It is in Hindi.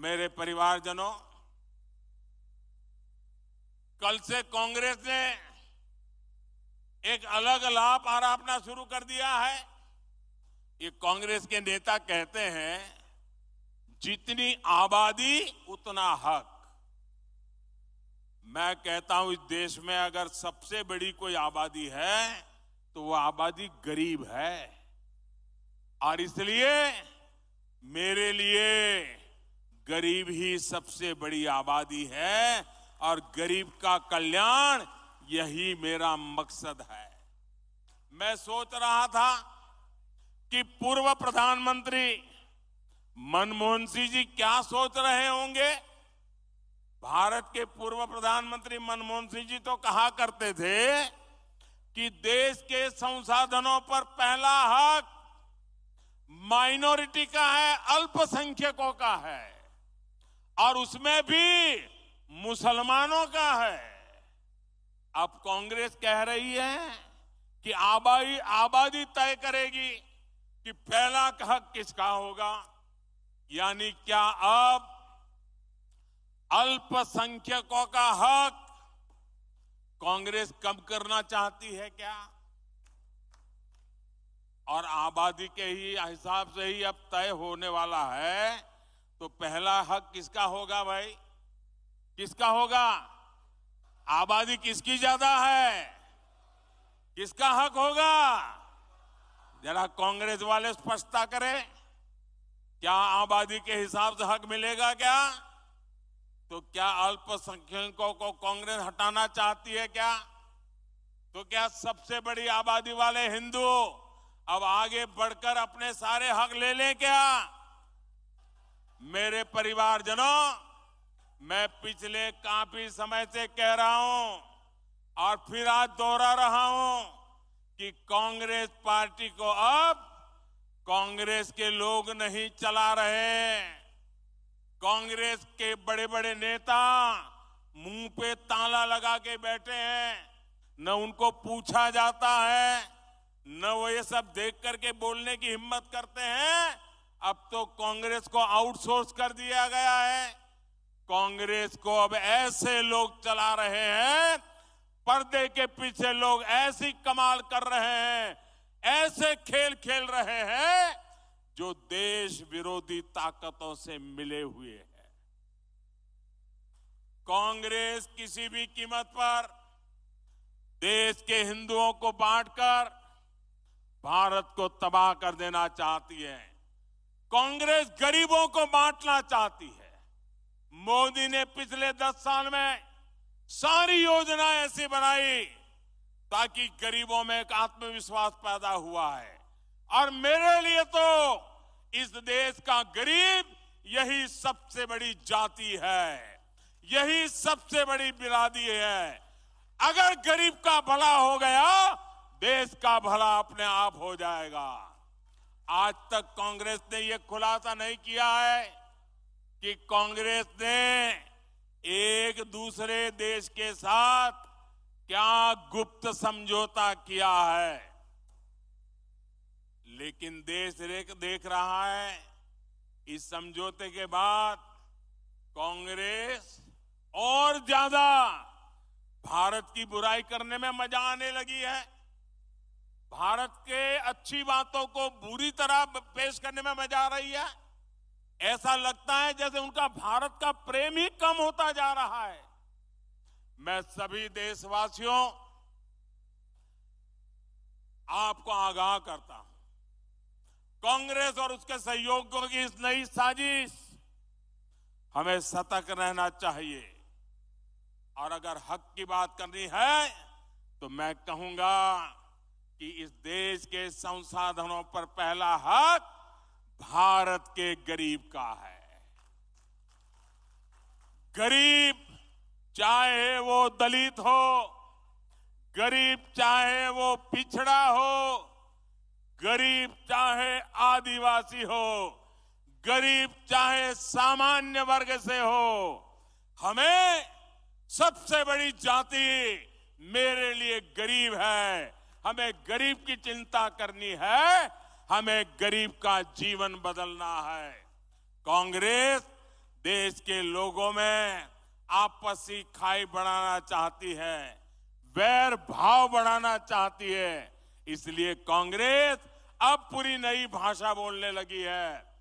मेरे परिवारजनों, कल से कांग्रेस ने एक अलग लाभ आरोपना शुरू कर दिया है। ये कांग्रेस के नेता कहते हैं, जितनी आबादी उतना हक। मैं कहता हूं, इस देश में अगर सबसे बड़ी कोई आबादी है तो वो आबादी गरीब है, और इसलिए मेरे लिए गरीब ही सबसे बड़ी आबादी है, और गरीब का कल्याण यही मेरा मकसद है। मैं सोच रहा था कि पूर्व प्रधानमंत्री मनमोहन सिंह जी क्या सोच रहे होंगे। भारत के पूर्व प्रधानमंत्री मनमोहन सिंह जी तो कहा करते थे कि देश के संसाधनों पर पहला हक माइनॉरिटी का है, अल्पसंख्यकों का है, और उसमें भी मुसलमानों का है। अब कांग्रेस कह रही है कि आबादी तय करेगी कि पहला हक किसका होगा। यानी क्या अब अल्पसंख्यकों का हक कांग्रेस कम करना चाहती है क्या? और आबादी के ही हिसाब से ही अब तय होने वाला है, तो पहला हक किसका होगा भाई? किसका होगा? आबादी किसकी ज्यादा है? किसका हक होगा? जरा कांग्रेस वाले स्पष्टता करें, क्या आबादी के हिसाब से हक मिलेगा क्या? तो क्या अल्पसंख्यकों को कांग्रेस हटाना चाहती है क्या? तो क्या सबसे बड़ी आबादी वाले हिंदू अब आगे बढ़कर अपने सारे हक ले लें क्या? मेरे परिवारजनों, मैं पिछले काफी समय से कह रहा हूं और फिर आज दोहरा रहा हूं कि कांग्रेस पार्टी को अब कांग्रेस के लोग नहीं चला रहे। कांग्रेस के बड़े बड़े नेता मुंह पे ताला लगा के बैठे हैं, न उनको पूछा जाता है, न वो ये सब देख करके बोलने की हिम्मत करते हैं। अब तो कांग्रेस को आउटसोर्स कर दिया गया है। कांग्रेस को अब ऐसे लोग चला रहे हैं, पर्दे के पीछे लोग ऐसी कमाल कर रहे हैं, ऐसे खेल खेल रहे हैं जो देश विरोधी ताकतों से मिले हुए हैं। कांग्रेस किसी भी कीमत पर देश के हिंदुओं को बांटकर भारत को तबाह कर देना चाहती है। कांग्रेस गरीबों को बांटना चाहती है। मोदी ने पिछले 10 साल में सारी योजनाएं ऐसी बनाई ताकि गरीबों में एक आत्मविश्वास पैदा हुआ है। और मेरे लिए तो इस देश का गरीब यही सबसे बड़ी जाति है, यही सबसे बड़ी बिरादरी है। अगर गरीब का भला हो गया, देश का भला अपने आप हो जाएगा। आज तक कांग्रेस ने यह खुलासा नहीं किया है कि कांग्रेस ने एक दूसरे देश के साथ क्या गुप्त समझौता किया है। लेकिन देश देख रहा है, इस समझौते के बाद कांग्रेस और ज्यादा भारत की बुराई करने में मजा आने लगी है। भारत के अच्छी बातों को बुरी तरह पेश करने में मजा आ रही है। ऐसा लगता है जैसे उनका भारत का प्रेम ही कम होता जा रहा है। मैं सभी देशवासियों, आपको आगाह करता हूं, कांग्रेस और उसके सहयोगियों की इस नई साजिश, हमें सतर्क रहना चाहिए। और अगर हक की बात करनी है तो मैं कहूंगा कि इस देश के संसाधनों पर पहला हक भारत के गरीब का है। गरीब चाहे वो दलित हो, गरीब चाहे वो पिछड़ा हो, गरीब चाहे आदिवासी हो, गरीब चाहे सामान्य वर्ग से हो, हमें सबसे बड़ी जाति मेरे लिए गरीब है। हमें गरीब की चिंता करनी है, हमें गरीब का जीवन बदलना है। कांग्रेस देश के लोगों में आपसी खाई बढ़ाना चाहती है, वैर भाव बढ़ाना चाहती है। इसलिए कांग्रेस अब पूरी नई भाषा बोलने लगी है।